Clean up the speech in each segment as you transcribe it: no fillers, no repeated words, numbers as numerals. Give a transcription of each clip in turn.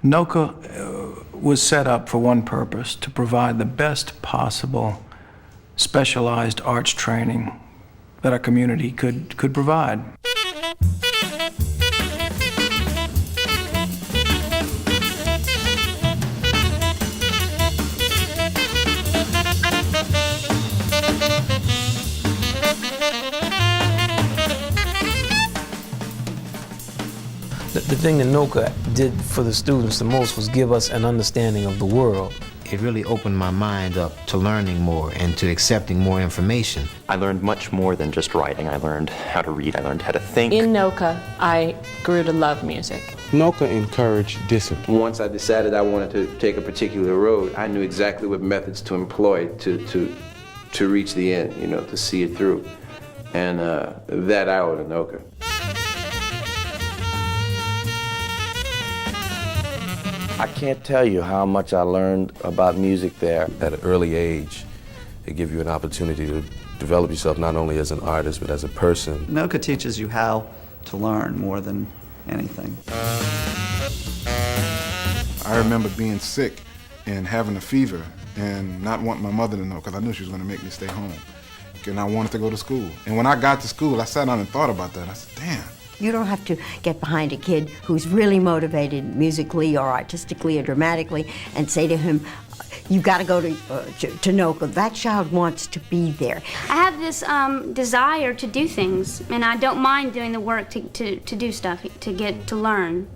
NOCCA was set up for one purpose, to provide the best possible specialized arts training that our community could provide. The thing that NOCCA did for the students the most was give us an understanding of the world. It really opened my mind up to learning more and to accepting more information. I learned much more than just writing. I learned how to read, I learned how to think. In NOCCA, I grew to love music. NOCCA encouraged discipline. Once I decided I wanted to take a particular road, I knew exactly what methods to employ to reach the end, you know, to see it through. And that I owe to NOCCA. I can't tell you how much I learned about music there. At an early age, they give you an opportunity to develop yourself not only as an artist, but as a person. NOCCA teaches you how to learn more than anything. I remember being sick and having a fever and not wanting my mother to know because I knew she was going to make me stay home. And I wanted to go to school. And when I got to school, I sat down and thought about that. I said, damn. You don't have to get behind a kid who's really motivated musically or artistically or dramatically and say to him, you've got to go to NOCCA. That child wants to be there. I have this desire to do things, and I don't mind doing the work to do stuff, to learn.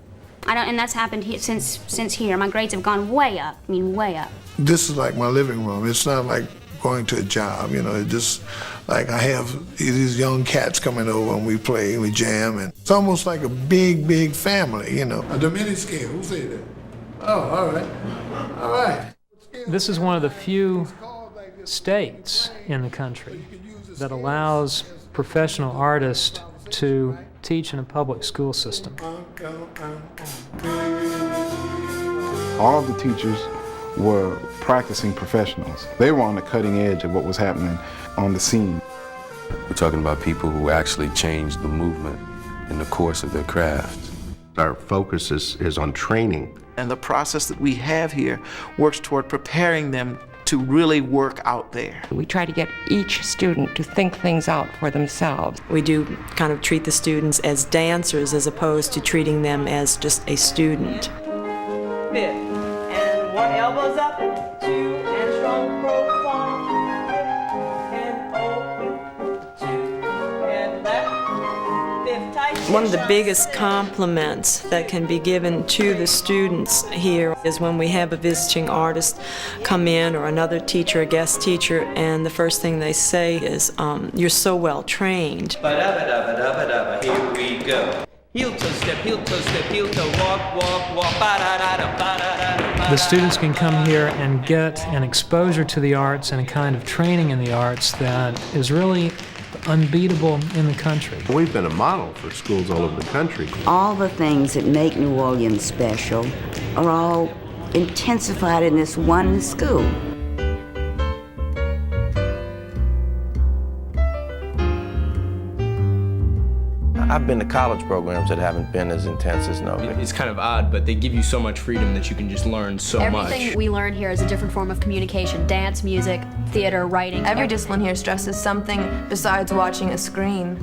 And that's happened here, since here. My grades have gone way up, I mean way up. This is like my living room. It's not like going to a job, you know, it's just like I have these young cats coming over and we play, we jam, and it's almost like a big, big family, you know. A diminished scale, who said that? Oh, all right, all right. This is one of the few states in the country that allows professional artists to teach in a public school system. All of the teachers were practicing professionals. They were on the cutting edge of what was happening on the scene. We're talking about people who actually changed the movement in the course of their craft. Our focus is on training. And the process that we have here works toward preparing them to really work out there. We try to get each student to think things out for themselves. We do kind of treat the students as dancers as opposed to treating them as just a student. Fifth. One elbow's up, 2 and strong profile, and open, 2 and left, 5th tight. One of the biggest compliments that can be given to the students here is when we have a visiting artist come in or another teacher, a guest teacher, and the first thing they say is, you're so well trained. Here we go. Heel toe step, heel toe step, heel toe walk, walk, walk, ba-da-da-da, ba-da-da-da. The students can come here and get an exposure to the arts and a kind of training in the arts that is really unbeatable in the country. We've been a model for schools all over the country. All the things that make New Orleans special are all intensified in this one school. I've been to college programs that haven't been as intense as NOCCA. It's kind of odd, but they give you so much freedom that you can just learn so much. Everything we learn here is a different form of communication: dance, music, theater, writing. Every discipline here stresses something besides watching a screen.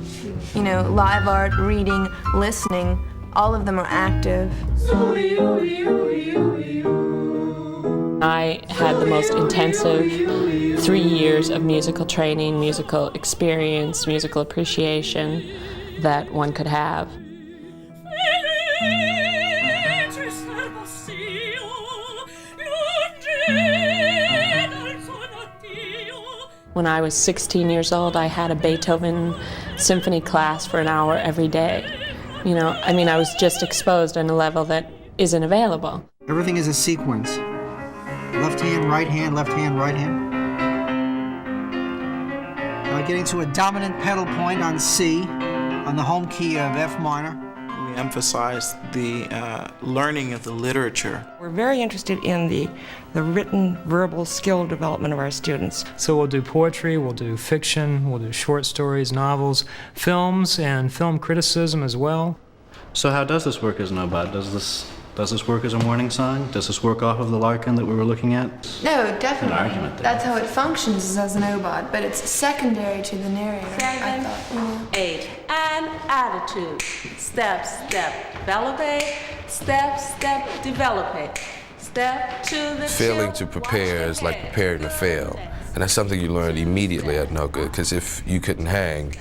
You know, live art, reading, listening, all of them are active. I had the most intensive 3 years of musical training, musical experience, musical appreciation that one could have. When I was 16 years old, I had a Beethoven symphony class for an hour every day. You know, I mean, I was just exposed on a level that isn't available. Everything is a sequence. Left hand, right hand, left hand, right hand. Getting to a dominant pedal point on C, on the home key of F minor. We emphasize the learning of the literature. We're very interested in the written verbal skill development of our students. So we'll do poetry, we'll do fiction, we'll do short stories, novels, films, and film criticism as well. So how does this work as an OBOT? Does this Does this work as a warning sign? Does this work off of the Larkin that we were looking at? No, definitely. An argument there. That's how it functions is as an OBOD, but it's secondary to the narrator. I thought, you know. 8. And attitude. Step, step, develop. Step, step, develop. Step to the Failing to prepare is like preparing to fail. And that's something you learned immediately at NOCCA, because if you couldn't hang,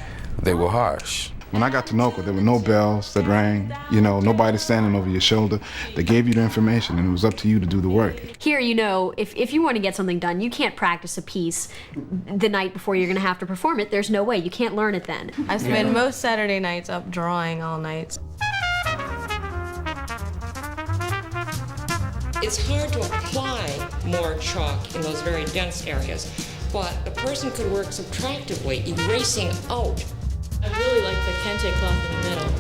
they were harsh. When I got to NOCCA, there were no bells that rang, you know, nobody standing over your shoulder. They gave you the information, and it was up to you to do the work. Here, you know, if you want to get something done, you can't practice a piece the night before you're going to have to perform it. There's no way. You can't learn it then. I spend most Saturday nights up drawing all night. It's hard to apply more chalk in those very dense areas, but a person could work subtractively, erasing out. I really like the kente cloth in the middle.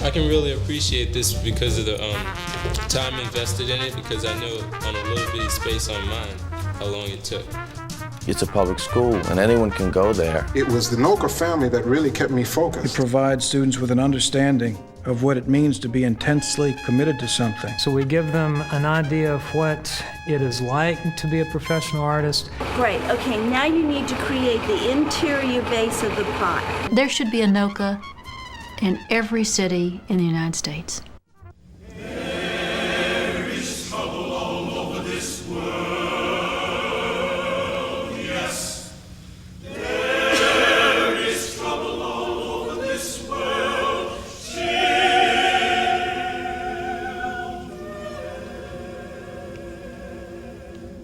I can really appreciate this because of the time invested in it, because I know on a little bitty space on mine how long it took. It's a public school, and anyone can go there. It was the NOCCA family that really kept me It focused. provides students with an understanding of what it means to be intensely committed to something. So we give them an idea of what it is like to be a professional artist. Great. Okay, now you need to create the interior base of the pot. There should be a NOCCA in every city in the United States.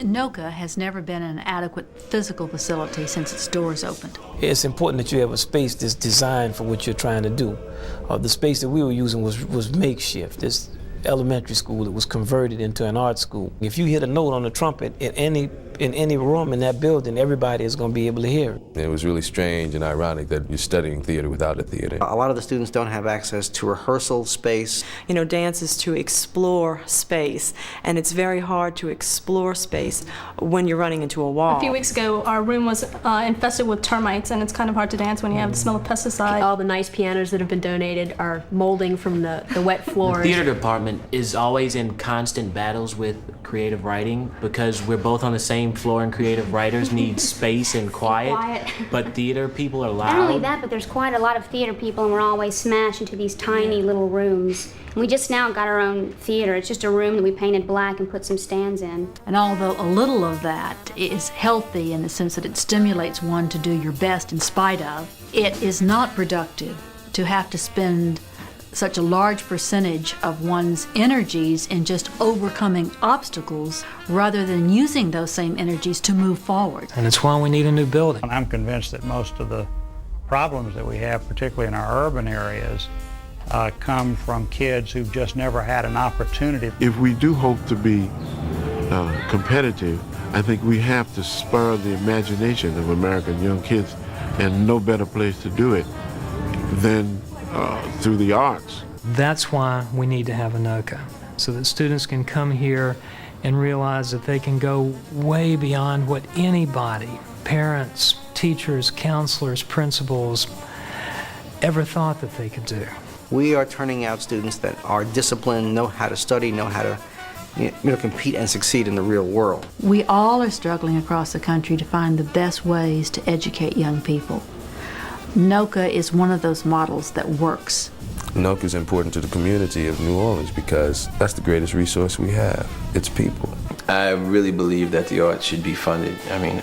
NOCCA has never been an adequate physical facility since its doors opened. It's important that you have a space that's designed for what you're trying to do. The space that we were using was makeshift. This elementary school, it was converted into an art school. If you hit a note on the trumpet in any room in that building, everybody is going to be able to hear it. It was really strange and ironic that you're studying theater without a theater. A lot of the students don't have access to rehearsal space. You know, dance is to explore space, and it's very hard to explore space when you're running into a wall. A few weeks ago, our room was infested with termites, and it's kind of hard to dance when you have the smell of pesticide. All the nice pianos that have been donated are molding from the wet floors. The theater department is always in constant battles with creative writing because we're both on the same floor, and creative writers need space and quiet. But theater people are loud. Not only that, but there's quite a lot of theater people, and we're always smashed into these tiny little rooms. And we just now got our own theater. It's just a room that we painted black and put some stands in. And although a little of that is healthy in the sense that it stimulates one to do your best in spite of, it is not productive to have to spend such a large percentage of one's energies in just overcoming obstacles rather than using those same energies to move forward. And it's why we need a new building. I'm convinced that most of the problems that we have, particularly in our urban areas, come from kids who've just never had an opportunity. If we do hope to be competitive, I think we have to spur the imagination of American young kids, and no better place to do it than through the arts. That's why we need to have a NOCCA, so that students can come here and realize that they can go way beyond what anybody, parents, teachers, counselors, principals, ever thought that they could do. We are turning out students that are disciplined, know how to study, know how to compete and succeed in the real world. We all are struggling across the country to find the best ways to educate young people. NOCCA is one of those models that works. NOCCA is important to the community of New Orleans because that's the greatest resource we have. It's people. I really believe that the arts should be funded. I mean,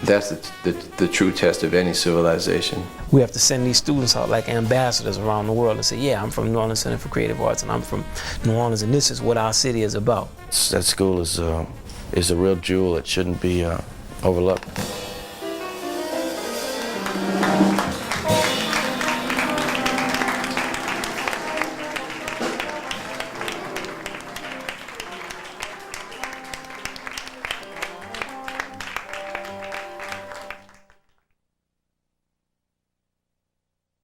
that's the true test of any civilization. We have to send these students out like ambassadors around the world and say, yeah, I'm from New Orleans Center for Creative Arts, and I'm from New Orleans, and this is what our city is about. That school is a real jewel that shouldn't be overlooked.